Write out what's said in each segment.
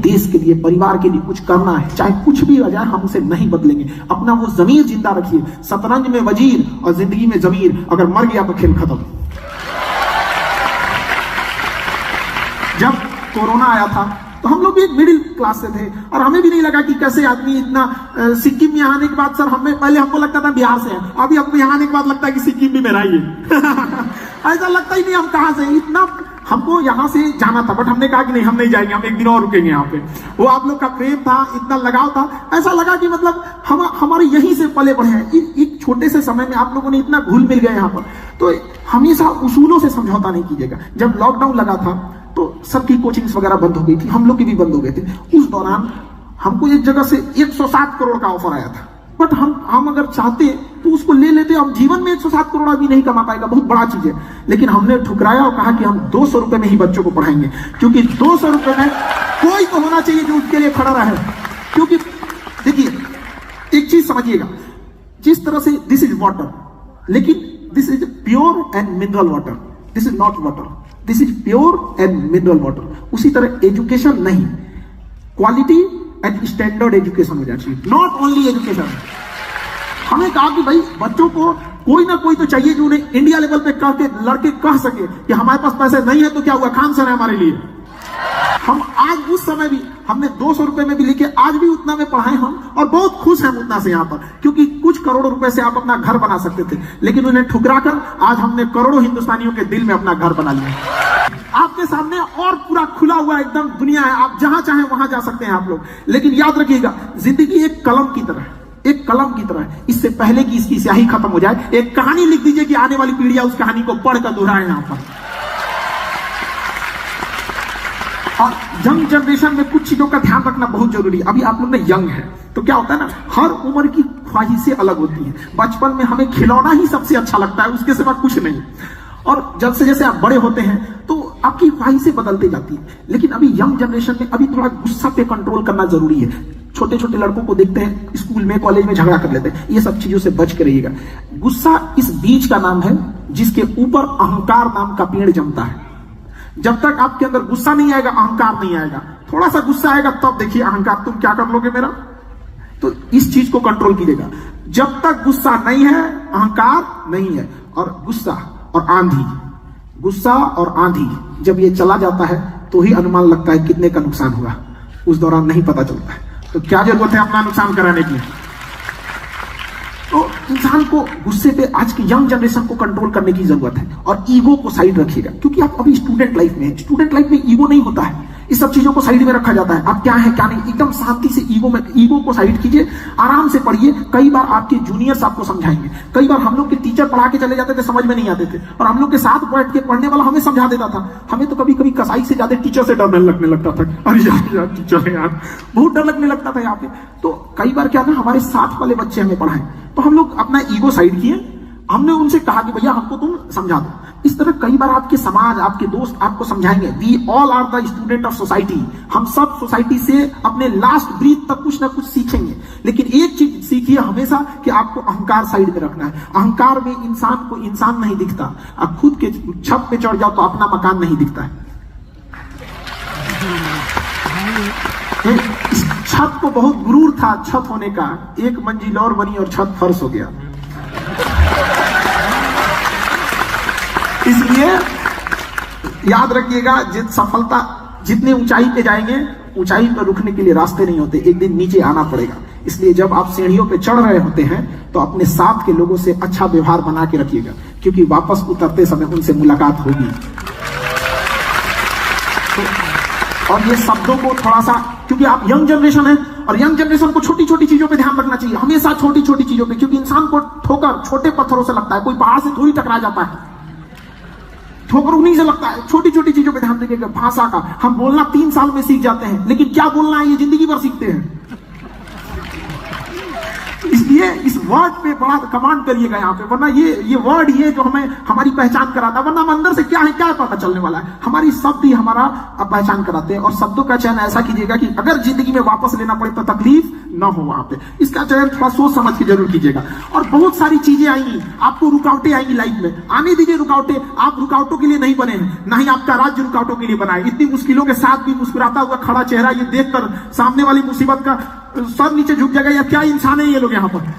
देश के लिए, परिवार के लिए कुछ करना है, चाहे कुछ भी हो जाए, हम उसे नहीं बदलेंगे। अपना वो जमीर जिंदा रखिए। शतरंज में वजीर और जिंदगी में जमीर, अगर मर गया तो खेल खत्म। जब कोरोना आया था तो हम लोग भी एक मिडिल क्लास से थे और हमें भी नहीं लगा कि कैसे आदमी इतना सिक्किम में आने के बाद, सर हमें पहले हमको लगता था बिहार से है, अभी हमको यहाँ आने के बाद लगता है कि सिक्किम भी मेरा ही है। ऐसा लगता ही नहीं हम कहाँ से, इतना हमको यहाँ से जाना था, बट हमने कहा कि नहीं, हम नहीं जाएंगे, हम एक दिन और रुकेंगे यहाँ पे। वो आप लोग का प्रेम था, इतना लगाव था, ऐसा लगा कि मतलब हमारे यहीं से पले बढ़े हैं। एक छोटे से समय में आप लोगों ने इतना घुल मिल गए यहाँ पर। तो हमेशा उसूलों से समझौता नहीं कीजिएगा। जब लॉकडाउन लगा था तो सबकी कोचिंग्स वगैरह बंद हो गई थी, हम लोग की भी बंद हो गए थे। उस दौरान हमको एक जगह से 107 करोड़ का ऑफर आया था, बट हम अगर चाहते तो उसको ले लेते। हम जीवन में 107 करोड़ अभी नहीं कमा पाएगा, बहुत बड़ा चीज है, लेकिन हमने ठुकराया और कहा कि हम 200 रुपए में ही बच्चों को पढ़ाएंगे, क्योंकि 200 रुपए में कोई तो होना चाहिए जो उसके लिए खड़ा रहे। क्योंकि देखिए, एक चीज समझिएगा, जिस तरह से दिस इज वाटर, लेकिन this is pure and mineral water, this is not water, this is pure and mineral water. उसी तरह एजुकेशन नहीं, क्वालिटी एंड स्टैंडर्ड एजुकेशन हो जाना चाहिए, नॉट ओनली एजुकेशन। हमें कहा कि भाई बच्चों को कोई ना कोई तो चाहिए जो उन्हें इंडिया लेवल पे करके लड़के कह सके कि हमारे पास पैसे नहीं है तो क्या हुआ, खान सर है हमारे लिए। हम आज उस समय भी हमने 200 रुपए में भी लिखे, आज भी उतना में पढ़ाए हम, और बहुत खुश हैं उतना से यहाँ पर, क्योंकि कुछ करोड़ों रुपए से आप अपना घर बना सकते थे, लेकिन उन्हें ठुकरा कर आज हमने करोड़ों हिंदुस्तानियों के दिल में अपना घर बना लिया। आपके सामने और पूरा खुला हुआ एकदम दुनिया है, आप जहां चाहें वहां जा सकते हैं आप लोग। लेकिन याद रखिएगा, जिंदगी एक कलम की तरह, एक कलम की तरह है। इससे पहले कि इसकी स्याही खत्म हो जाए, एक कहानी लिख दीजिए कि आने वाली पीढ़ियां उस कहानी को पढ़कर दोहराए यहाँ पर। और यंग जनरेशन में कुछ चीजों का ध्यान रखना बहुत जरूरी है। अभी आप लोग ने यंग है तो क्या होता है ना, हर उम्र की ख्वाहिशें अलग होती हैं। बचपन में हमें खिलौना ही सबसे अच्छा लगता है, उसके सिवा कुछ नहीं। और जब से जैसे आप बड़े होते हैं तो आपकी ख्वाहिशें बदलती जाती है। लेकिन अभी यंग जनरेशन में अभी थोड़ा गुस्सा पे कंट्रोल करना जरूरी है। छोटे छोटे लड़कों को देखते हैं स्कूल में, कॉलेज में झगड़ा कर लेते हैं, ये सब चीजों से बच के रहिएगा। गुस्सा इस बीज का नाम है जिसके ऊपर अहंकार नाम का पेड़ जमता है। जब तक आपके अंदर गुस्सा नहीं आएगा, अहंकार नहीं आएगा। थोड़ा सा गुस्सा आएगा तब देखिए अहंकार, तुम क्या कर लोगे मेरा। तो इस चीज को कंट्रोल कीजिएगा। जब तक गुस्सा नहीं है, अहंकार नहीं है। और गुस्सा और आंधी, गुस्सा और आंधी जब ये चला जाता है तो ही अनुमान लगता है कितने का नुकसान हुआ, उस दौरान नहीं पता चलता है। तो क्या जरूरत है अपना नुकसान कराने की। तो इंसान को गुस्से पे आज की यंग जनरेशन को कंट्रोल करने की जरूरत है। और ईगो को साइड रखिएगा, क्योंकि आप अभी स्टूडेंट लाइफ में हैं। स्टूडेंट लाइफ में ईगो नहीं होता है, इस सब चीजों को साइड में रखा जाता है। आप क्या है क्या नहीं, एकदम शांति से ईगो को साइड कीजिए, आराम से पढ़िए। कई बार आपके जूनियर्स आपको समझाएंगे। कई बार हम लोग के टीचर पढ़ा के चले जाते थे, समझ में नहीं आते थे, और हम लोग के साथ बैठ के पढ़ने वाला हमें समझा देता था। हमें तो कभी कभी कसाई से ज्यादा टीचर से डर लगने लगता था। अरे यार टीचर है यार, बहुत डर लगने लगता था यहाँ पे। तो कई बार क्या ना, हमारे साथ वाले बच्चे हमें पढ़ाएं तो हम लोग अपना ईगो साइड किए, हमने उनसे कहा कि भैया हमको तुम समझा दो। इस तरह कई बार आपके समाज, आपके दोस्त आपको समझाएंगे। We all are the student of society. हम सब सोसाइटी से अपने लास्ट ब्रीथ तक कुछ ना कुछ सीखेंगे। लेकिन एक चीज सीखिए हमेशा कि आपको अहंकार साइड में रखना है। अहंकार में इंसान को इंसान नहीं दिखता। आप खुद के छत पे चढ़ जाओ तो अपना मकान नहीं दिखता है। इस छत को बहुत गुरूर था छत होने का, एक मंजिल और बनी और छत फर्श हो गया। इसलिए याद रखिएगा, सफलता जितने ऊंचाई पे जाएंगे, ऊंचाई पर रुकने के लिए रास्ते नहीं होते, एक दिन नीचे आना पड़ेगा। इसलिए जब आप सीढ़ियों पे चढ़ रहे होते हैं तो अपने साथ के लोगों से अच्छा व्यवहार बना के रखिएगा, क्योंकि वापस उतरते समय उनसे मुलाकात होगी। और ये शब्दों को थोड़ा सा, क्योंकि आप यंग जनरेशन है और यंग जनरेशन को छोटी छोटी चीजों पे ध्यान रखना चाहिए, हमेशा छोटी छोटी चीजों पे। क्योंकि इंसान को ठोकर छोटे पत्थरों से लगता है, कोई पहाड़ से थोड़ी टकरा जाता है, ठोकर उन्हीं से लगता है। छोटी छोटी चीजों पे ध्यान रखिएगा। भाषा का, हम बोलना 3 साल में सीख जाते हैं, लेकिन क्या बोलना है ये जिंदगी भर सीखते हैं। इसलिए इस वर्ड पे बड़ा कमांड करिएगा यहाँ पे, वरना ये वर्ड ये जो हमें हमारी पहचान कराता है, वरना हम अंदर से क्या है क्या पता चलने वाला है। हमारी शब्द ही हमारा पहचान कराते हैं। और शब्दों का चयन ऐसा कीजिएगा कि अगर जिंदगी में वापस लेना पड़े तो तकलीफ ना हो वहां पे। इसका चयन थोड़ा सोच समझ के जरूर कीजिएगा। और बहुत सारी चीजें आएंगी, आपको रुकावटें आएंगी लाइफ में, आने दीजिए रुकावटें। आप रुकावटों के लिए नहीं बने हैं, ना ही आपका राज्य रुकावटों के लिए बना है। इतनी मुश्किलों के साथ भी मुस्कुराता हुआ खड़ा चेहरा ये देखकर सामने वाली मुसीबत का सर नीचे झुक जाएगा, या क्या इंसान है ये लोग यहाँ पर।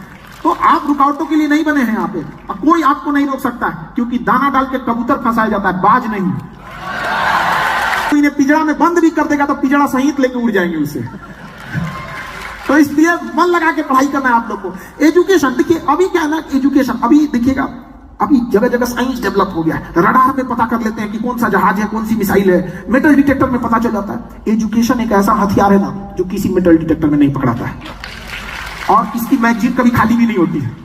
तो आप रुकावटों के लिए नहीं बने हैं यहाँ पे, और कोई आपको नहीं रोक सकता है, क्योंकि दाना डाल के कबूतर फंसाया जाता है, बाज नहीं। तो इन्हें पिंजरा में बंद भी कर देगा तो पिंजरा सहित लेके उड़ जाएंगे उससे। तो इसलिए मन लगा के पढ़ाई करना है आप लोग को। एजुकेशन देखिए, अभी क्या है ना, एजुकेशन अभी देखिएगा, अभी जगह जगह साइंस डेवलप हो गया है। रडार में पता कर लेते हैं कि कौन सा जहाज है, कौन सी मिसाइल है, मेटल डिटेक्टर में पता चल जाता है। एजुकेशन एक ऐसा हथियार है ना जो किसी मेटल डिटेक्टर में नहीं पकड़ाता है, और इसकी मैगजीन कभी खाली भी नहीं होती है।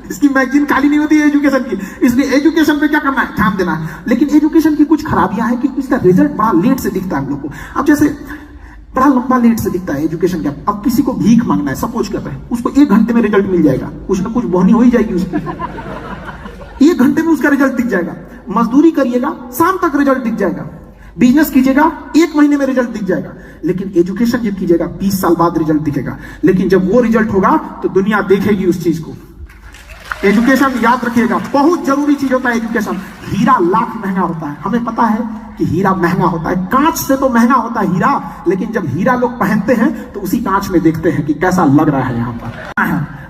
इसकी मैगजीन खाली नहीं होती है एजुकेशन की। इसलिए एजुकेशन पे क्या करना है, ध्यान देना है। लेकिन एजुकेशन की कुछ खराबियां हैं कि इसका रिजल्ट बड़ा लेट से दिखता है हम लोग को। अब जैसे बड़ा लंबा लेट से दिखता है एजुकेशन का। अब किसी को भीख मांगना है, सपोज कर रहे हैं, उसको 1 घंटे में रिजल्ट मिल जाएगा, कुछ ना कुछ बोहनी हो ही जाएगी उसकी। 1 घंटे में उसका रिजल्ट दिख जाएगा। मजदूरी करिएगा, शाम तक रिजल्ट दिख जाएगा। बिजनेस कीजिएगा, 1 महीने में रिजल्ट दिख जाएगा। लेकिन एजुकेशन जब कीजिएगा 20 साल बाद रिजल्ट दिखेगा। लेकिन जब वो रिजल्ट होगा तो दुनिया देखेगी उस चीज को। एजुकेशन याद रखिएगा, बहुत जरूरी चीज होता है एजुकेशन। हीरा लाख महंगा होता है, हमें पता है कि हीरा महंगा होता है, कांच से तो महंगा होता है हीरा। लेकिन जब हीरा लोग पहनते हैं तो उसी कांच में देखते हैं कि कैसा लग रहा है यहाँ पर।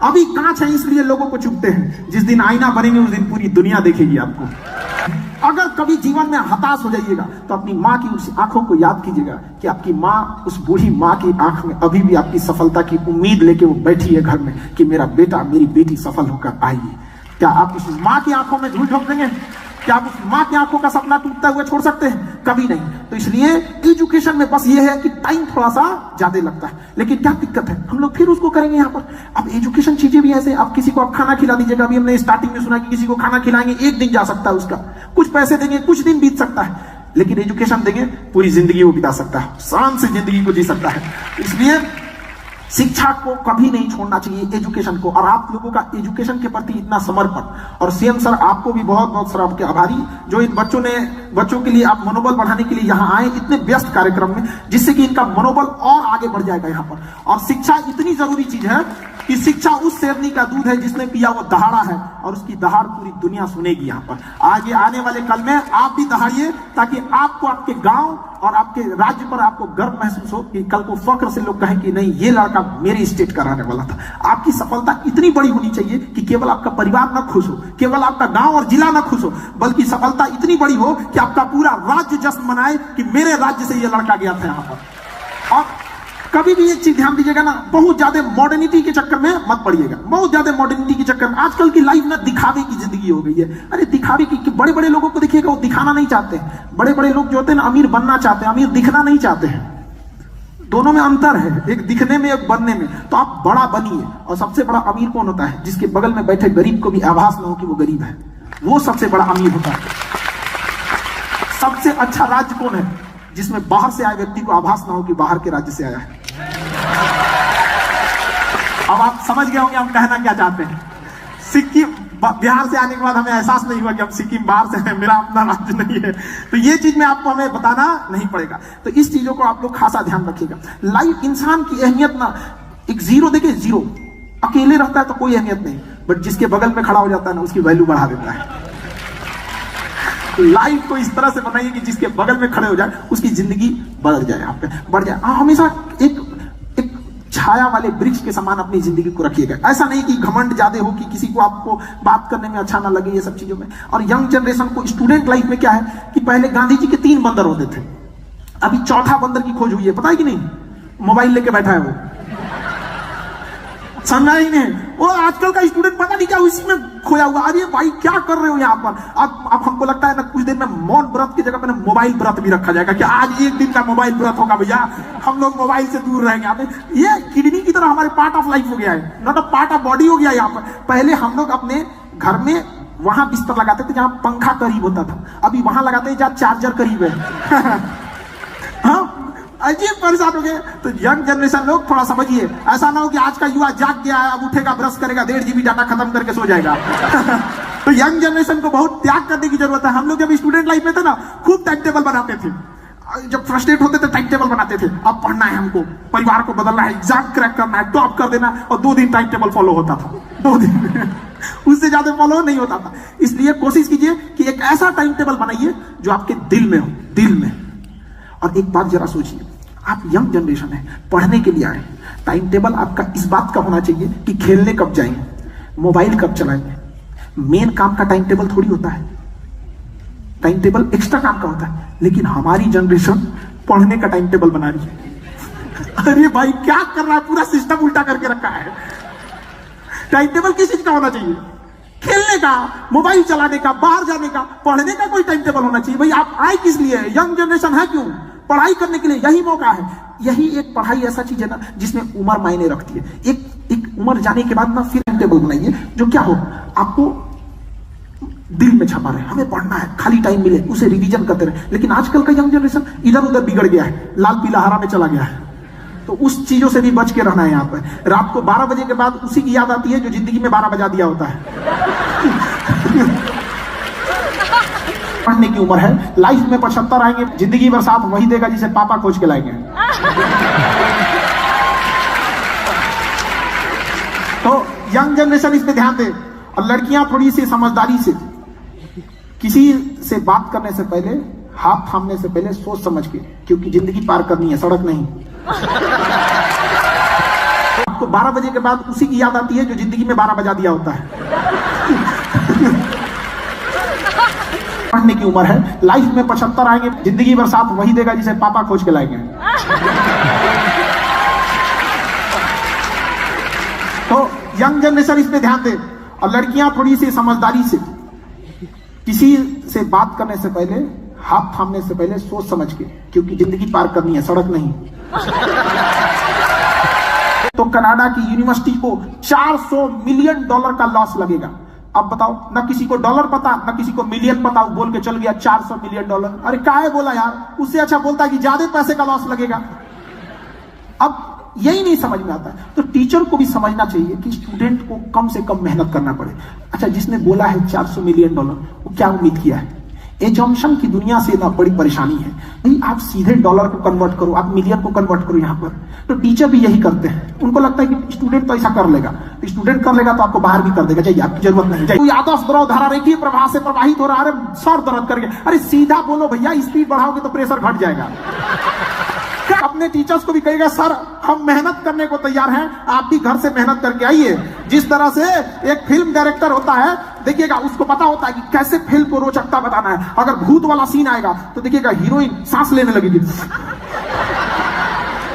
अभी कांच है इसलिए लोगों को चुभते हैं, जिस दिन आईना बनेंगे उस दिन पूरी दुनिया देखेगी आपको। अगर कभी जीवन में हताश हो जाइएगा तो अपनी माँ की उस आंखों को याद कीजिएगा कि आपकी माँ, उस बूढ़ी माँ की आंख में अभी भी आपकी सफलता की उम्मीद लेके वो बैठी है घर में कि मेरा बेटा, मेरी बेटी सफल होकर आई है। क्या आप उस माँ की आंखों में धूल झोंक देंगे? क्या आप उस माँ की आंखों का सपना टूटता हुआ छोड़ सकते हैं? कभी नहीं। तो इसलिए एजुकेशन में बस ये है कि टाइम थोड़ा सा ज्यादा लगता है, लेकिन क्या दिक्कत है, हम लोग फिर उसको करेंगे यहाँ पर। अब एजुकेशन चीजें भी ऐसे, आप किसी को आप खाना खिला दीजिएगा। अभी हमने स्टार्टिंग में सुना कि किसी को खाना खिलाएंगे 1 दिन जा सकता है उसका, कुछ पैसे देंगे कुछ दिन बीत सकता है। लेकिन एजुकेशन देंगे पूरी जिंदगी वो बिता सकता है, शान से जिंदगी को जी सकता है। इसलिए शिक्षा को कभी नहीं छोड़ना चाहिए, एजुकेशन को। और आप लोगों का एजुकेशन के प्रति इतना समर्पण, और सीएम सर आपको भी बहुत बहुत सर आपके आभारी, जो इन बच्चों के लिए आप मनोबल बढ़ाने के लिए यहाँ आए इतने व्यस्त कार्यक्रम में, जिससे कि इनका मनोबल और आगे बढ़ जाएगा यहाँ पर। और शिक्षा इतनी जरूरी चीज है कि शिक्षा उस शेरनी का दूध है जिसने पिया वो दहाड़ा है, और उसकी दहाड़ पूरी दुनिया सुनेगी यहाँ पर। आगे आने वाले कल में आप भी दहाड़िए, ताकि आपको आपके गांव और आपके राज्य पर आपको गर्व महसूस हो कि कल को फख्र से लोग कहें कि नहीं, ये लड़का मेरे स्टेट का रहने वाला था। आपकी सफलता इतनी बड़ी होनी चाहिए कि केवल आपका परिवार ना खुश हो, केवल आपका गांव और जिला ना खुश हो, बल्कि सफलता इतनी बड़ी हो कि आपका पूरा राज्य जश्न मनाए कि मेरे राज्य से ये लड़का गया था यहाँ पर। और कभी भी एक चीज ध्यान दीजिएगा ना, बहुत ज्यादा मॉडर्निटी के चक्कर में मत पड़िएगा। बहुत ज्यादा मॉडर्निटी के चक्कर में आजकल की लाइफ ना दिखावे की जिंदगी हो गई है। अरे दिखावे की, बड़े बड़े लोगों को देखिएगा वो दिखाना नहीं चाहते हैं। बड़े बड़े लोग जो होते हैं ना अमीर बनना चाहते हैं, अमीर दिखना नहीं चाहते हैं। दोनों में अंतर है, एक दिखने में एक बनने में। तो आप बड़ा बनिए। और सबसे बड़ा अमीर कौन होता है? जिसके बगल में बैठे गरीब को भी आभास ना हो कि वो गरीब है, वो सबसे बड़ा अमीर होता है। सबसे अच्छा राज्य कौन है? जिसमें बाहर से आए व्यक्ति को आभास ना हो कि बाहर के राज्य से आया है। अब आप समझ गए होंगे हम कहना क्या चाहते हैं। सिक्किम, बिहार से आने के बाद हमें एहसास नहीं हुआ कि हम सिक्किम बाहर से हैं, मेरा अपना राज्य नहीं है। तो ये चीज में आपको हमें बताना नहीं पड़ेगा। तो इस चीजों को आप लोग खासा ध्यान रखिएगा। लाइफ, इंसान की अहमियत ना, एक जीरो देखिए, जीरो अकेले रहता है तो कोई अहमियत नहीं, बट जिसके बगल में खड़ा हो जाता है ना उसकी वैल्यू बढ़ा देता है। लाइफ को इस तरह से बनाइए कि जिसके बगल में खड़े हो जाए उसकी जिंदगी बदल जाए, यहाँ पे बढ़ जाए। हमेशा एक छाया वाले वृक्ष के समान अपनी जिंदगी को रखिएगा। ऐसा नहीं कि घमंड ज्यादा हो कि किसी को आपको बात करने में अच्छा ना लगे, ये सब चीजों में। और यंग जनरेशन को, स्टूडेंट लाइफ में क्या है कि पहले गांधी जी के 3 बंदर होते थे, अभी 4था बंदर की खोज हुई है, पता है कि नहीं? मोबाइल लेके बैठा है वो, समझा ही नहीं। वो आजकल का स्टूडेंट पता नहीं क्या उसी में खोया हुआ। अरे भाई क्या कर रहे हो यहाँ पर? अब हमको लगता है ना कुछ दिन में मौन व्रत की जगह पे ना मोबाइल व्रत भी रखा जाएगा कि आज 1 दिन का मोबाइल व्रत होगा भैया, हम लोग मोबाइल से दूर रहेंगे। ये किडनी की तरह हमारे पार्ट ऑफ लाइफ हो गया है, not a part of body हो गया यहाँ पर। पहले हम लोग अपने घर में वहां बिस्तर लगाते थे जहां पंखा करीब होता था, अभी वहां लगाते हैं जहां चार्जर करीब है। हाँ, अजीब परेशान हो गए। तो यंग जनरेशन लोग थोड़ा समझिए, ऐसा ना हो कि आज का युवा जाग गया है, अब उठेगा, ब्रश करेगा, 1.5 GB डाटा खत्म करके सो जाएगा। तो यंग जनरेशन को बहुत त्याग करने की जरूरत है। हम लोग जब स्टूडेंट लाइफ में थे ना, खूब टाइम टेबल बनाते थे। जब फ्रस्ट्रेट होते थे टाइम टेबल बनाते थे, अब पढ़ना है हमको, परिवार को बदलना है, एग्जाम क्रैक करना है, टॉप कर देना, और 2 दिन टाइम टेबल फॉलो होता था, 2 दिन उससे ज्यादा फॉलो नहीं होता था। इसलिए कोशिश कीजिए कि एक ऐसा टाइम टेबल बनाइए जो आपके दिल में हो, दिल में। और एक बात जरा सोचिए, आप यंग जनरेशन है, पढ़ने के लिए आए, टाइम टेबल आपका इस बात का होना चाहिए कि खेलने कब जाएंगे, मोबाइल कब चलाएंगे। मेन काम का टाइम टेबल थोड़ी होता है, टाइम टेबल एक्स्ट्रा काम का होता है। लेकिन हमारी जनरेशन पढ़ने का टाइम टेबल बना रही है। अरे भाई क्या कर रहा है, पूरा सिस्टम उल्टा करके रखा है। टाइम टेबल किस चीज का होना चाहिए? खेलने का, मोबाइल चलाने का, बाहर जाने का। पढ़ने का कोई टाइम टेबल होना चाहिए। भाई आप आए किस लिए? यंग जनरेशन है क्यों? पढ़ाई करने के लिए। यही मौका है। यही एक पढ़ाई ऐसा चीज है ना जिसमें उम्र मायने रखती है। एक उम्र जाने के बाद ना फिर टाइम टेबल बनाइए जो क्या हो, आपको दिल में छपा रहे, हमें पढ़ना है, खाली टाइम मिले उसे रिवीजन करते रहे। लेकिन आजकल का यंग जनरेशन इधर उधर बिगड़ गया है, लाल पीला हरा में चला गया है। तो उस चीजों से भी बच के रहना है। यहाँ पर रात को 12 बजे के बाद उसी की याद आती है जो जिंदगी में 12 बजा दिया होता है। पढ़ने की उम्र है, लाइफ में 75 आएंगे, जिंदगी भर साथ वही देगा जिसे पापा खोज के लाएंगे। तो यंग जनरेशन इस पे ध्यान दे। और लड़कियां थोड़ी सी समझदारी से, किसी से बात करने से पहले, हाथ थामने से पहले सोच समझ के, क्योंकि जिंदगी पार करनी है, सड़क नहीं। आपको 12 बजे के बाद उसी की याद आती है जो जिंदगी में 12 बजा दिया होता है। पढ़ने की उम्र है, लाइफ में 75 आएंगे, जिंदगी भर साथ वही देगा जिसे पापा खोज के लाएंगे। तो यंग जनरेशन इस पे ध्यान दे। और लड़कियां थोड़ी सी समझदारी से, किसी से बात करने से पहले, हाथ थामने से पहले सोच समझ के, क्योंकि जिंदगी पार करनी है, सड़क नहीं। तो कनाडा की यूनिवर्सिटी को $400 मिलियन का लॉस लगेगा। अब बताओ, ना किसी को डॉलर पता, ना किसी को मिलियन पता, बोल के चल गया $400 मिलियन। अरे काहे बोला यार, उससे अच्छा बोलता कि ज्यादा पैसे का लॉस लगेगा। अब यही नहीं समझ में आता है। तो टीचर को भी समझना चाहिए कि स्टूडेंट को कम से कम मेहनत करना पड़े। अच्छा, जिसने बोला है $400 मिलियन, वो क्या उम्मीद किया है? एजम्पशन की दुनिया से ना बड़ी परेशानी है। नहीं, आप सीधे डॉलर को कन्वर्ट करो, आप मिलियन को कन्वर्ट करो यहाँ पर। तो टीचर भी यही करते हैं। उनको लगता है कि स्टूडेंट तो ऐसा कर लेगा, तो स्टूडेंट कर लेगा तो आपको बाहर भी कर देगा, चाहिए आपकी जरूरत नहीं। कोई आदर्श द्रव धारा रेखीय प्रवाह से प्रवाहित हो रहा है, अरे सर दर्द कर गया। अरे सीधा बोलो भैया, स्पीड बढ़ाओगे तो प्रेशर घट जाएगा। अपने टीचर्स को भी कहेगा, सर हम मेहनत करने को तैयार हैं, आप भी घर से मेहनत करके आइए। जिस तरह से एक फिल्म डायरेक्टर होता है, देखिएगा उसको पता होता है कि कैसे फिल्म को रोचकता बताना है। अगर भूत वाला सीन आएगा तो देखिएगा हीरोइन सांस लेने लगेगी,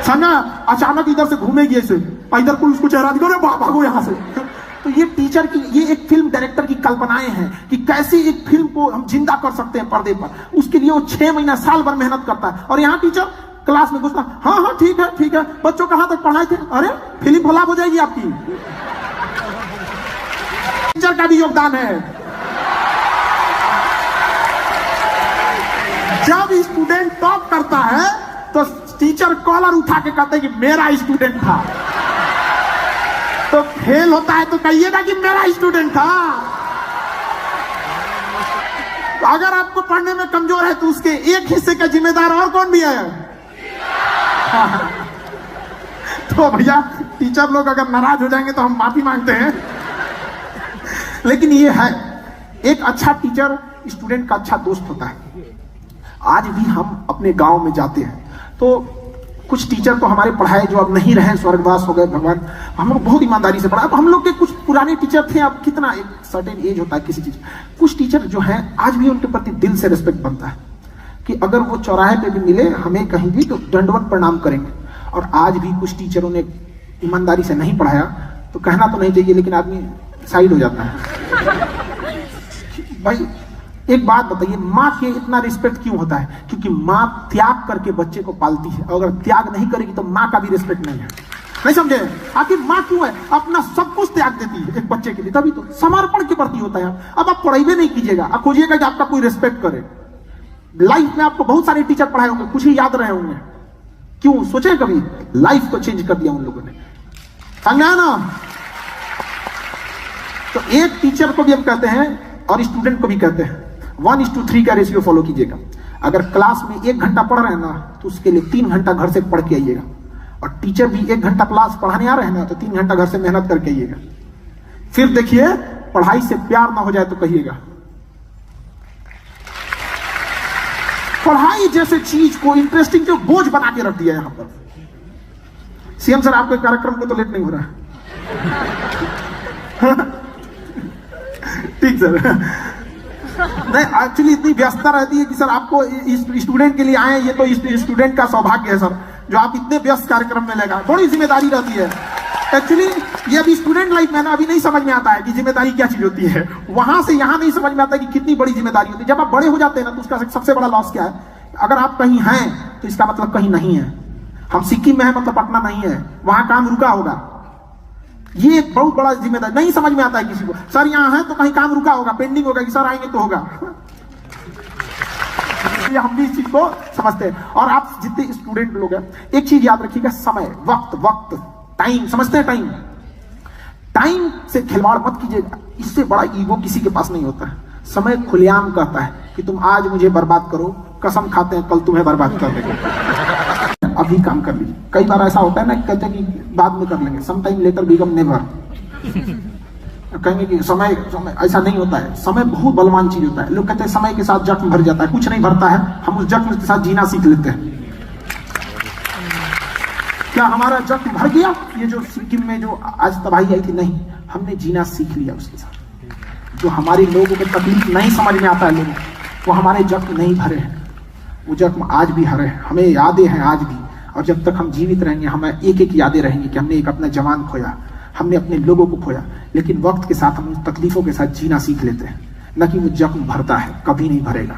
समझा? अचानक इधर से घूमेगी ऐसे, इधर को उसको चेहरा दिखा, अरे भागो यहां से। तो ये टीचर की, ये एक फिल्म डायरेक्टर की कल्पनाएं हैं कि कैसे एक फिल्म को हम जिंदा कर सकते हैं पर्दे पर। उसके लिए वो 6 महीना साल भर मेहनत करता है। और यहाँ टीचर क्लास में घुसता, हाँ ठीक है, बच्चों कहां तक पढ़ाए थे? अरे फिल्म फ्लॉप हो जाएगी आपकी। टीचर का भी योगदान है। जब स्टूडेंट टॉप करता है तो टीचर कॉलर उठा के कहते हैं कि मेरा स्टूडेंट था। तो फेल होता है तो कहिएगा कि मेरा स्टूडेंट था। अगर आपको पढ़ने में कमजोर है तो उसके एक हिस्से का जिम्मेदार और कौन भी है? तो भैया टीचर लोग अगर नाराज हो जाएंगे तो हम माफी मांगते हैं। लेकिन ये है, एक अच्छा टीचर स्टूडेंट का अच्छा दोस्त होता है। आज भी हम अपने गांव में जाते हैं तो कुछ टीचर तो हमारे पढ़ाए जो अब नहीं रहे, स्वर्गवास हो गए भगवान। हम लोग बहुत ईमानदारी से पढ़ा। अब हम लोग के कुछ पुराने टीचर थे, अब कितना एक सर्टेन एज होता है किसी चीज। कुछ टीचर जो हैं आज भी उनके प्रति दिल से रिस्पेक्ट बनता है कि अगर वो चौराहे पे भी मिले हमें कहीं भी तो दंडवत प्रणाम करेंगे। और आज भी कुछ टीचरों ने ईमानदारी से नहीं पढ़ाया तो कहना तो नहीं चाहिए, लेकिन आदमी साइड हो जाता है। भाई एक बात बताइए, माँ के इतना रिस्पेक्ट क्यों होता है? क्योंकि माँ त्याग करके बच्चे को पालती है। अगर त्याग नहीं करेगी तो माँ का भी रिस्पेक्ट नहीं है। नहीं समझे? आखिर माँ क्यों है? अपना सब कुछ त्याग देती है एक बच्चे के लिए, तभी तो समर्पण के प्रति होता है। अब आप पढ़ाई नहीं कीजिएगा, आप खोजिएगा कि आपका कोई रिस्पेक्ट करे। लाइफ में आपको बहुत सारे टीचर पढ़ाए होंगे, कुछ ही याद रहे होंगे। क्यों? सोचे कभी? लाइफ को चेंज कर दिया उन लोगों ने, समझा ना? तो एक टीचर को भी हम कहते हैं और स्टूडेंट को भी कहते हैं 1:3 का रेशियो फॉलो कीजिएगा। अगर क्लास में 1 घंटा पढ़ रहे हैं ना तो उसके लिए 3 घंटा घर से पढ़ के आइएगा, और टीचर भी 1 घंटा क्लास पढ़ाने आ रहे हैं ना तो 3 घंटा घर से मेहनत करके आइएगा। फिर देखिए पढ़ाई से प्यार ना हो जाए तो कहिएगा। पढ़ाई जैसे चीज को इंटरेस्टिंग जो बोझ बना के रख दिया यहाँ पर। सीएम सर आपके कार्यक्रम को तो लेट नहीं हो रहा है? ठीक सर। नहीं एक्चुअली इतनी व्यस्तता रहती है कि सर आपको स्टूडेंट के लिए आए, ये तो स्टूडेंट का सौभाग्य है सर जो आप इतने व्यस्त कार्यक्रम में लगा। बड़ी जिम्मेदारी रहती है एक्चुअली। ये अभी स्टूडेंट लाइफ में ना अभी नहीं समझ में आता है कि जिम्मेदारी क्या चीज होती है। वहां से यहां नहीं समझ में आता है कि कितनी बड़ी जिम्मेदारी होती है। जब आप बड़े हो जाते हैं ना तो उसका सबसे बड़ा लॉस क्या है? अगर आप कहीं हैं तो इसका मतलब कहीं नहीं है। हम सिक्किम में है मतलब पटना नहीं है, वहां काम रुका होगा। ये एक बहुत बड़ा जिम्मेदारी नहीं समझ में आता है किसी को। सर यहाँ है तो कहीं काम रुका होगा, पेंडिंग होगा कि सर आएंगे तो होगा। हम भी इस चीज को समझते हैं। और आप जितने स्टूडेंट लोग हैं एक चीज याद रखिएगा, समय, वक्त, टाइम, समझते हैं टाइम? टाइम से खिलवाड़ मत कीजिएगा। इससे बड़ा ईगो किसी के पास नहीं होता है। समय खुलेआम कहता है कि तुम आज मुझे बर्बाद करो, कसम खाते हैं कल तुम्हें बर्बाद कर देंगे। अभी काम कर लीजिए। कई बार ऐसा होता है ना, कहते हैं कि बाद में कर लेंगे, some time later become never. कहेंगे कि समय ऐसा नहीं होता है। समय बहुत बलवान चीज होता है। लोग कहते हैं समय के साथ जख्म भर जाता है, कुछ नहीं भरता है। हम उस जख्म के साथ जीना सीख लेते हैं। क्या हमारा जख्म भर गया? ये जो सिक्किम में जो आज तबाही आई थी, नहीं, हमने जीना सीख लिया उसके साथ। जो हमारे लोगों को तकलीफ नहीं समझ में आता है लोगों, वो हमारे जख्म नहीं भरे हैं, वो जख्म आज भी हरे हैं। हमें यादें हैं आज भी, और जब तक हम जीवित रहेंगे हमें एक एक यादें रहेंगी कि हमने एक अपना जवान खोया, हमने अपने लोगों को खोया। लेकिन वक्त के साथ हम उन तकलीफों के साथ जीना सीख लेते हैं, न कि वो जख्म भरता है, कभी नहीं भरेगा।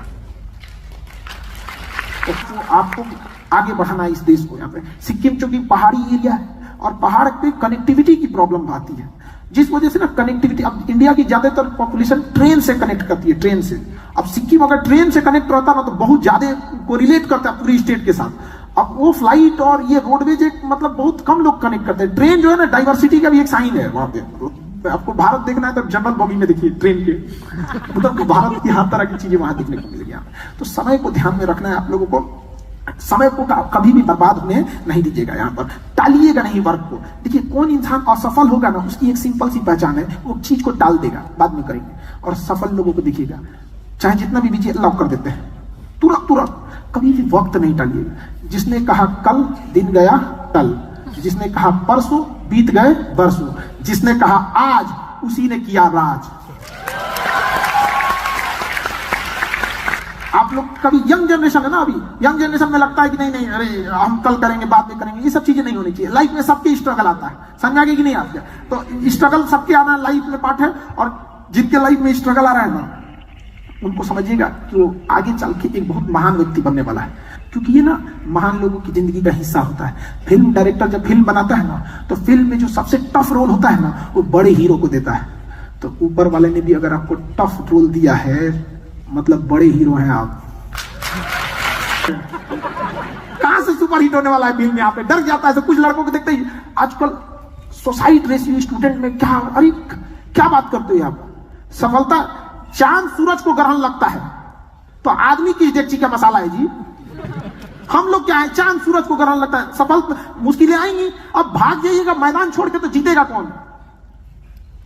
तो आपको आगे बढ़ाना है इस देश को। यहाँ पे सिक्किम चूंकि पहाड़ी एरिया है और पहाड़ पे कनेक्टिविटी की प्रॉब्लम आती है, जिस वजह से ना कनेक्टिविटी, अब इंडिया की ज्यादातर पॉपुलेशन ट्रेन से कनेक्ट करती है, ट्रेन से। अब सिक्किम अगर ट्रेन से कनेक्ट रहता ना तो बहुत ज्यादा कोरिलेट करता है पूरी स्टेट के साथ। अब वो फ्लाइट और ये रोडवेज एक मतलब बहुत कम लोग कनेक्ट करते हैं। ट्रेन जो है ना डाइवर्सिटी का भी एक साइन है वहां पे। आपको भारत देखना है तो जनरल बॉगी में देखिए ट्रेन के, मतलब भारत की हर तरह की चीजें वहां देखने को मिलेगी। तो समय को ध्यान में रखना है आप लोगों को। समय को कभी भी बर्बाद होने नहीं दीजिएगा। यहाँ पर टालिएगा नहीं वर्क को। देखिए कौन इंसान असफल होगा ना, उसकी एक सिंपल सी पहचान है, वो चीज को टाल देगा, बाद में करेंगे। और सफल लोगों को देखिएगा, चाहे जितना भी बिजी लॉक कर देते हैं, तुरंत कभी भी वक्त नहीं टालिएगा। जिसने कहा कल, दिन गया कल। जिसने कहा परसों, बीत गए बरसों। जिसने कहा आज, उसी ने किया राज। आप लोग कभी यंग जनरेशन है ना, अभी यंग जनरेशन में लगता है कि नहीं अरे हम कल करेंगे, बाद में करेंगे। ये सब चीजें नहीं होनी चाहिए। लाइफ में सबके स्ट्रगल आता है, समझागे कि नहीं आता? तो स्ट्रगल सबके आना लाइफ में पार्ट है। और जिनके लाइफ में स्ट्रगल आ रहा है ना, उनको समझिएगा कि वो आगे चल के एक बहुत महान व्यक्ति बनने वाला है। क्योंकि ये ना महान लोगों की जिंदगी का हिस्सा होता है। फिल्म डायरेक्टर जब फिल्म बनाता है ना, तो फिल्म में जो सबसे टफ रोल होता है ना, वो बड़े हीरो को देता है। तो ऊपर वाले ने भी अगर आपको टफ रोल दिया है, मतलब बड़े हीरो हैं आप। कहां से सुपर हिट होने वाला है फिल्म में? यहाँ पे डर जाता है। तो कुछ लड़कों को देखते ही आजकल सुसाइड रेशियो स्टूडेंट में क्या, अरे क्या बात करते हो आप? सफलता चांद सूरज को ग्रहण लगता है तो आदमी किस डेगची का मसाला है जी? हम लोग क्या है, चांद सूरज को ग्रहण लगता है। सफल मुश्किलें आएंगी, अब भाग जाइएगा मैदान छोड़ के तो जीतेगा कौन?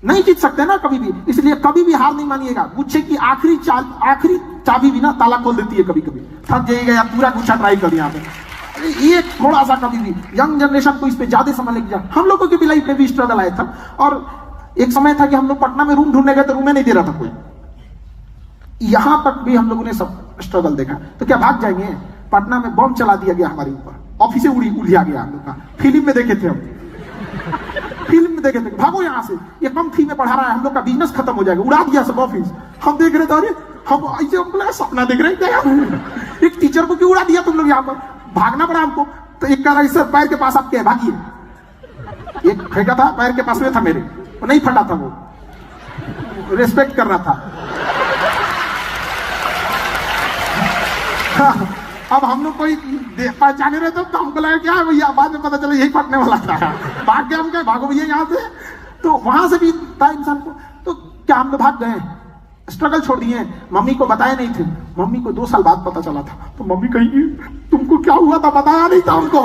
नहीं जीत सकते ना कभी भी। इसलिए कभी भी हार नहीं मानिएगा। गुच्छे की आखिरी चाबी भी ना ताला खोल देती है कभी कभी। थक जाइएगा या पूरा गुच्छा ट्राई कर यहाँ पे। ये थोड़ा सा कभी भी यंग जनरेशन को इस पे ज्यादा समय लग जाए। हम लोगों की भी लाइफ में भी स्ट्रगल आया था। और एक समय था कि हम लोग पटना में रूम ढूंढने गए तो रूम नहीं दे रहा था कोई। यहां तक भी हम लोगों ने सब स्ट्रगल देखा। तो क्या भाग जाएंगे? पटना में बम चला दिया गया हमारे ऊपर, ऑफिसे उड़िया गया हम लोग का। फिल्म में देखे थे हम, फिल्म में देखे थे, भागो यहाँ से, ये कम फी में पढ़ा रहा है, हम लोग का बिजनेस खत्म हो जाएगा। उड़ा दिया सब ऑफिस। हम देख रहे थे, अरे हम ऐसे हमको सपना देख रहे थे। एक टीचर को क्यों उड़ा दिया तुम लोग? यहाँ पर भागना पड़ा हमको। तो एक कह रहा सर पैर के पास आपके भागिए। एक फेंका था पैर के पास में था मेरे, वो नहीं फटा था, वो रेस्पेक्ट कर रहा था। अब हम लोग कोई पहचाने रहे तो हमको लगा क्या है भैया, बाद में पता चला यही फटने वाला था। भाग के हम कहे भागो भैया यहाँ से। तो वहां से भी था इंसान को। तो क्या हम लोग भाग गए? स्ट्रगल छोड़ दिए, मम्मी को बताया नहीं थे, मम्मी को 2 साल बाद पता चला था, तो मम्मी कहेगी तुमको क्या हुआ था, बताया नहीं था उनको।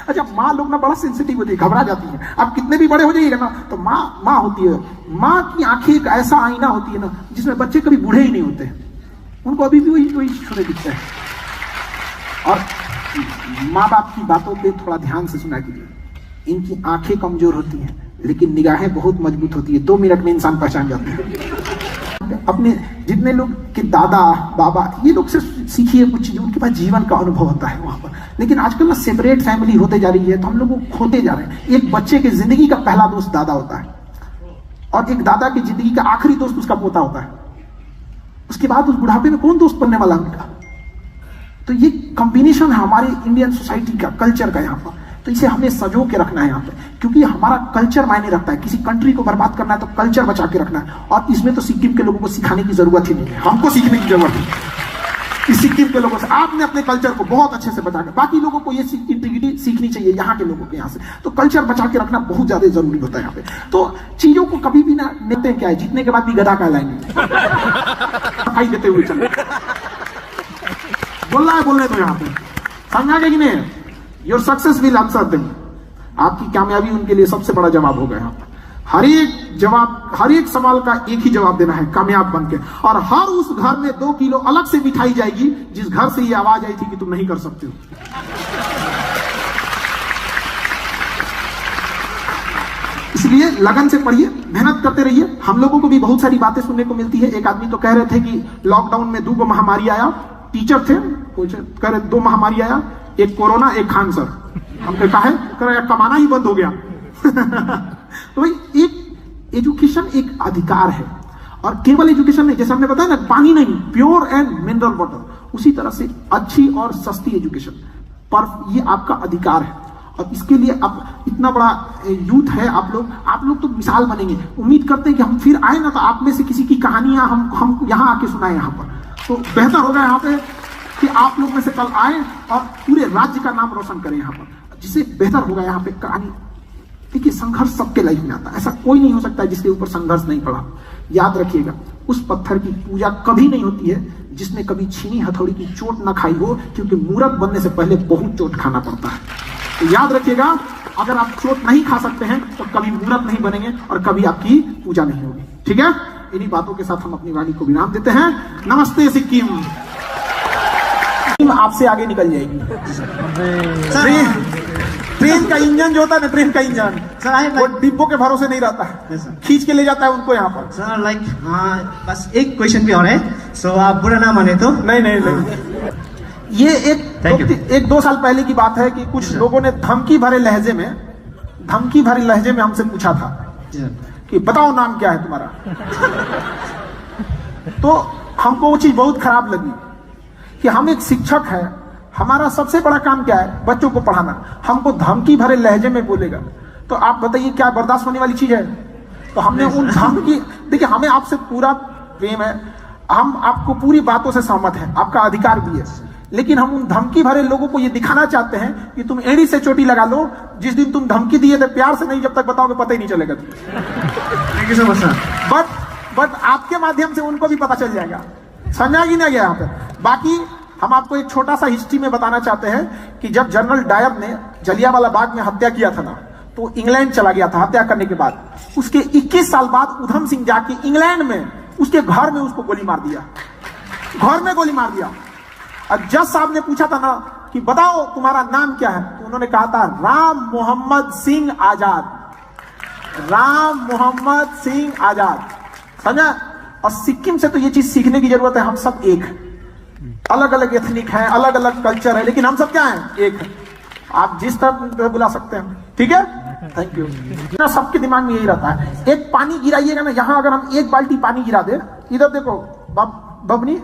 अच्छा, माँ लोग ना बड़ा सेंसिटिव होती है, घबरा जाती है। आप कितने भी बड़े हो जाइएगा ना, तो माँ होती है, माँ की आंखें एक ऐसा आईना होती है ना जिसमें बच्चे कभी बूढ़े ही नहीं होते, उनको अभी भी वही छोटे दिखते हैं। और माँ बाप की बातों पे थोड़ा ध्यान से सुना कीजिए, इनकी आंखें कमजोर होती हैं लेकिन निगाहें बहुत मजबूत होती है, 2 मिनट में इंसान पहचान जाता है। अपने जितने लोग के दादा बाबा ये लोग से सीखिए कुछ चीजें, उनके पास जीवन का अनुभव होता है वहां पर। लेकिन आजकल ना सेपरेट फैमिली होते जा रही है, तो हम लोग को खोते जा रहे हैं। एक बच्चे की जिंदगी का पहला दोस्त दादा होता है, और एक दादा की जिंदगी का आखिरी दोस्त उसका पोता होता है। उसके बाद उस बुढ़ापे में कौन दोस्त बनने वाला उनका? तो ये कॉम्बिनेशन है हमारे इंडियन सोसाइटी का, कल्चर का यहाँ पर। तो इसे हमें सजो के रखना है यहाँ पे, क्योंकि हमारा कल्चर मायने रखता है। किसी कंट्री को बर्बाद करना है तो कल्चर बचा के रखना है, और इसमें तो सिक्किम के लोगों को सिखाने की जरूरत ही नहीं है, हमको सीखने की जरूरत है कि सिक्किम के लोगों से आपने अपने कल्चर को बहुत अच्छे से बचा के, बाकी लोगों को ये इंटीग्रिटी सीखनी चाहिए यहाँ के लोगों के यहाँ से। तो कल्चर बचा के रखना बहुत ज्यादा जरूरी होता है यहाँ पे। तो चीजों को कभी भी ना लेते क्या है, जीतने के बाद भी गधा कहलाएंगे, सफाई देते हुए चले बोलना है, बोलने तो यहाँ पे समझा कि नहीं? Your success will answer them, आपकी कामयाबी उनके लिए सबसे बड़ा जवाब होगा यहाँ पर। हर एक सवाल का एक ही जवाब देना है, कामयाब बन के। और हर उस घर में 2 किलो अलग से मिठाई जाएगी जिस घर से ये आवाज आई थी कि तुम नहीं कर सकते हो। इसलिए लगन से पढ़िए, मेहनत करते रहिए। हम लोगों को भी बहुत सारी बातें सुनने को मिलती है। एक आदमी तो कह रहे थे कि लॉकडाउन में 2 महामारी आया, टीचर थे कह रहे 2 महामारी आया, एक कोरोना एक खान सर। हमने कहा है कह रहे कमाना ही बंद हो गया। तो भाई एक एजुकेशन एक अधिकार है, और केवल एजुकेशन नहीं, जैसे हमने बताया ना, पानी नहीं, प्योर एंड मिनरल वाटर, उसी तरह से अच्छी और सस्ती एजुकेशन पर ये आपका अधिकार है। और इसके लिए आप इतना बड़ा यूथ है, आप लोग तो मिसाल बनेंगे। उम्मीद करते हैं कि हम फिर आए ना तो आप में से किसी की कहानियां हम यहाँ आके सुनाए यहाँ पर, तो बेहतर होगा यहाँ पे कि आप लोग में से कल आए और पूरे राज्य का नाम रोशन करें यहाँ पर, जिससे बेहतर होगा यहाँ पे कहानी। देखिए, संघर्ष सबके लाइफ में आता है, ऐसा कोई नहीं हो सकता है जिसके ऊपर संघर्ष नहीं पड़ा। याद रखिएगा, उस पत्थर की पूजा कभी नहीं होती है जिसने कभी छीनी हथौड़ी की चोट ना खाई हो, क्योंकि मूर्ख बनने से पहले बहुत चोट खाना पड़ता है। तो याद रखिएगा, अगर आप चोट नहीं खा सकते हैं तो कभी मूर्ख नहीं बनेंगे और कभी आपकी पूजा नहीं होगी। ठीक है, इन्हीं बातों के साथ हम अपनी वाणी को विराम देते हैं। नमस्ते सिक्किम। आपसे आगे निकल जाएगी। ट्रेन का इंजन जो होता है ना, ट्रेन का इंजन सर, वो डिब्बों के भरोसे नहीं रहता है, खींच के ले जाता है उनको यहाँ पर। सर लाइक बस एक क्वेश्चन भी और है, सो आप बुरा ना माने तो। नहीं, ये एक 2 साल पहले की बात है कि कुछ लोगों ने धमकी भरे लहजे में हमसे पूछा था कि बताओ नाम क्या है तुम्हारा। तो हमको वो चीज बहुत खराब लगी कि हम एक शिक्षक है, हमारा सबसे बड़ा काम क्या है, बच्चों को पढ़ाना। हमको धमकी भरे लहजे में बोलेगा तो आप बताइए क्या बर्दाश्त होने वाली चीज है? तो हमने उन धमकी, देखिए हमें आपसे पूरा प्रेम है, हम आपको पूरी बातों से सहमत हैं, आपका अधिकार भी है, लेकिन हम उन धमकी भरे लोगों को ये दिखाना चाहते हैं कि तुम एड़ी से चोटी लगा लो, जिस दिन तुम धमकी दिए थे प्यार से नहीं, जब तक बताओगे पता ही नहीं चलेगा। Thank you so much sir. But आपके माध्यम से उनको भी पता चल जाएगा। समझा कि नहीं गया यहाँ पे? बाकी हम आपको एक छोटा सा हिस्ट्री में बताना चाहते हैं कि जब जनरल डायर ने जलियांवाला बाग में हत्या किया था ना, तो इंग्लैंड चला गया था हत्या करने के बाद। उसके 21 साल बाद उधम सिंह जाके इंग्लैंड में उसके घर में उसको गोली मार दिया, घर में गोली मार दिया। और जज साहब ने पूछा था ना कि बताओ तुम्हारा नाम क्या है, तो उन्होंने कहा था राम मोहम्मद सिंह आजाद, राम मोहम्मद सिंह आजाद। समझा? और सिक्किम से तो ये चीज सीखने की जरूरत है। हम सब एक, अलग अलग एथनिक हैं, अलग अलग कल्चर है, लेकिन हम सब क्या हैं? एक। आप जिस तरह बुला सकते हैं, ठीक है? Thank you. ना सबके दिमाग में यही रहता है, एक पानी गिराइएगा ना, यहाँ अगर हम 1 बाल्टी पानी गिरा दे, इधर देखो बबनी,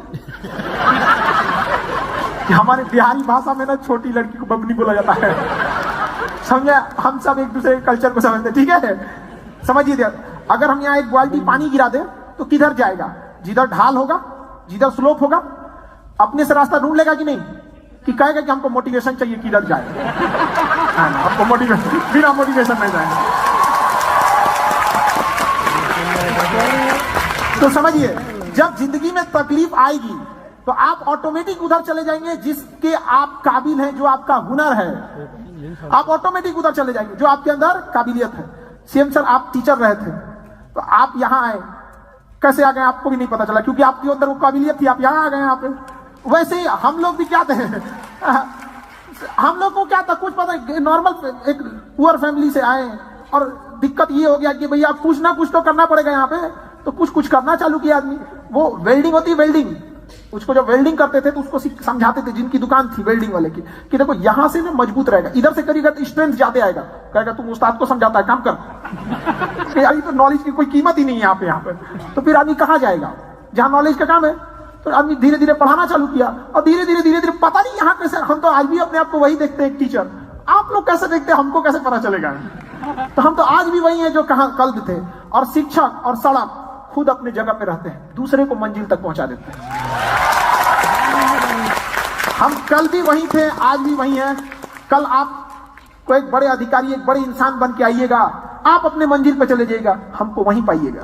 हमारे बिहारी भाषा में ना छोटी लड़की को बबनी बोला जाता है। समझे? हम सब एक दूसरे के कल्चर को समझते, ठीक है? समझिए, अगर हम यहाँ 1 बाल्टी पानी गिरा दे तो किधर जाएगा? जिधर ढाल होगा, जिधर स्लोप होगा, अपने से रास्ता ढूंढ लेगा कि नहीं? कि कहेगा कि हमको मोटिवेशन चाहिए, किधर जाए? हमको मोटिवेशन, बिना मोटिवेशन नहीं जाएगा। तो समझिए, जब जिंदगी में तकलीफ आएगी तो आप ऑटोमेटिक उधर चले जाएंगे जिसके आप काबिल हैं, जो आपका हुनर है, आप ऑटोमेटिक उधर चले जाएंगे जो आपके अंदर काबिलियत है। सीएम सर, आप टीचर रहे थे तो आप यहां आए, कैसे आ गए आपको भी नहीं पता चला, क्योंकि आपके अंदर वो काबिलियत थी, आप यहां आ गए यहाँ पे। वैसे ही हम लोग भी क्या थे हम लोग को क्या था कुछ पता नहीं, नॉर्मल एक पुअर फैमिली से आए और दिक्कत ये हो गया कि भैया कुछ ना कुछ तो करना पड़ेगा यहाँ पे, तो कुछ करना चालू किया आदमी। वो वेल्डिंग होती है, वेल्डिंग, उसको जब वेल्डिंग करते थे तो उसको समझाते थे, जिनकी दुकान थी वेल्डिंग वाले की, कि देखो यहां से ना मजबूत रहेगा, इधर से करेगा तो स्ट्रेंथ ज्यादा आएगा, कहेगा तुम उस्ताद को समझाता है काम कर यार, तो नॉलेज की कोई कीमत ही नहीं है यहाँ पे। तो फिर आदमी कहाँ जाएगा जहां नॉलेज का काम है। तो आदमी धीरे धीरे पढ़ाना चालू किया और धीरे धीरे पता नहीं यहाँ कैसे, हम तो आज भी अपने आप को वही देखते हैं एक टीचर, आप लोग कैसे देखते हैं हमको कैसे पता चलेगा। तो हम तो आज भी वही है जो कहाँ कल थे। और शिक्षक और सड़क खुद अपने जगह पे रहते हैं, दूसरे को मंजिल तक पहुंचा देते हैं। हम कल भी वही थे, आज भी वही हैं। कल आप को एक बड़े अधिकारी, एक बड़े इंसान बन के आइएगा, आप अपने मंजिल पे चले जाइएगा, हमको वहीं पाइएगा।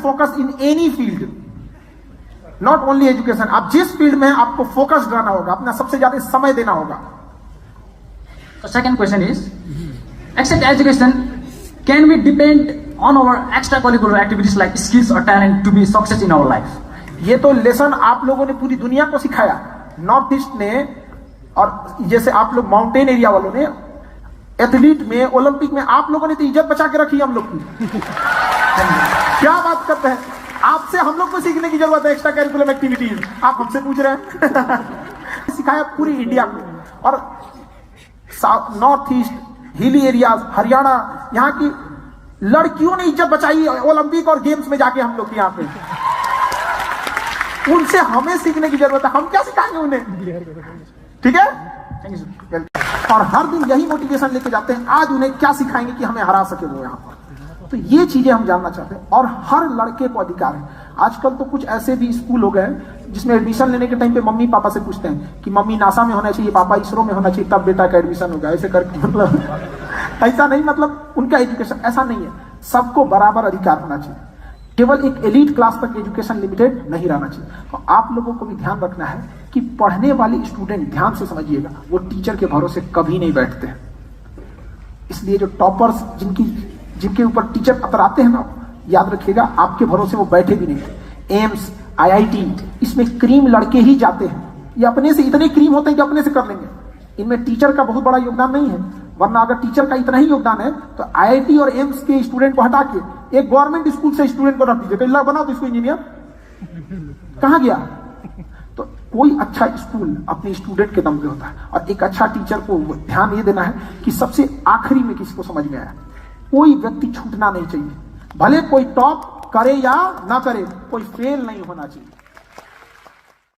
Focus in any field, not only education. आप जिस फील्ड में हैं आपको फोकस रहना होगा, अपना सबसे ज्यादा समय देना होगा। So second question is, except education, can we depend on our extracurricular activities like skills or talent to be success in our life? ये तो लेसन आप लोगों ने पूरी दुनिया को सिखाया, नॉर्थ ईस्ट ने, और जैसे आप लोग माउंटेन एरिया वालों ने, एथलीट में, ओलंपिक में, आप लोगों ने तो इज्जत बचा के रखी हम लोग की। क्या बात करते हैं, आपसे हम लोग को सीखने की जरूरत है एक्स्ट्रा करिकुलम एक्टिविटीज, आप हमसे पूछ रहे हैं सिखाया पूरी इंडिया में। और north east, hilly areas, Haryana, यहाँ की लड़कियों ने इज्जत बचाई ओलंपिक और गेम्स में जाके हम लोग के यहाँ पे। उनसे हमें सीखने की जरूरत है, हम क्या सिखाएंगे उन्हें, ठीक है। और हर दिन यही मोटिवेशन लेके जाते हैं, आज उन्हें क्या सिखाएंगे कि हमें हरा सके वो यहाँ पर। तो ये चीजें हम जानना चाहते हैं। और हर लड़के को अधिकार है। आजकल तो कुछ ऐसे भी स्कूल हो गए जिसमें एडमिशन लेने के टाइम पे मम्मी पापा से पूछते हैं कि मम्मी नासा में होना चाहिए, पापा इसरो में होना चाहिए, तब बेटा का एडमिशन होगा, ऐसे करके। मतलब ऐसा नहीं, मतलब उनका एजुकेशन ऐसा नहीं है, सबको बराबर अधिकार होना चाहिए। केवल एक एलीट क्लास तक एजुकेशन लिमिटेड नहीं रहना चाहिए। तो आप लोगों को भी ध्यान रखना है कि पढ़ने वाले स्टूडेंट, ध्यान से समझिएगा, वो टीचर के भरोसे कभी नहीं बैठते हैं। इसलिए जो टॉपर्स, जिनके ऊपर टीचर अतराते हैं ना, याद रखिएगा आपके भरोसे वो बैठे भी नहीं। एम्स, IIT, इसमें क्रीम लड़के ही जाते हैं, ये अपने से इतने क्रीम होते हैं कि अपने से कर लेंगे। इनमें टीचर का बहुत बड़ा योगदान नहीं है, वरना अगर टीचर का इतना ही योगदान है तो IIT और एम्स के स्टूडेंट को हटा के एक गवर्नमेंट स्कूल से स्टूडेंट को रख दीजिए, तो बना दो इसको इंजीनियर, कहाँ गया। तो कोई अच्छा स्कूल अपने स्टूडेंट के दम पे होता है। और एक अच्छा टीचर को ध्यान ये देना है कि सबसे आखिरी में किसी को समझ में आया, कोई व्यक्ति छूटना नहीं चाहिए, भले कोई टॉप करे या ना करे, कोई फेल नहीं होना चाहिए।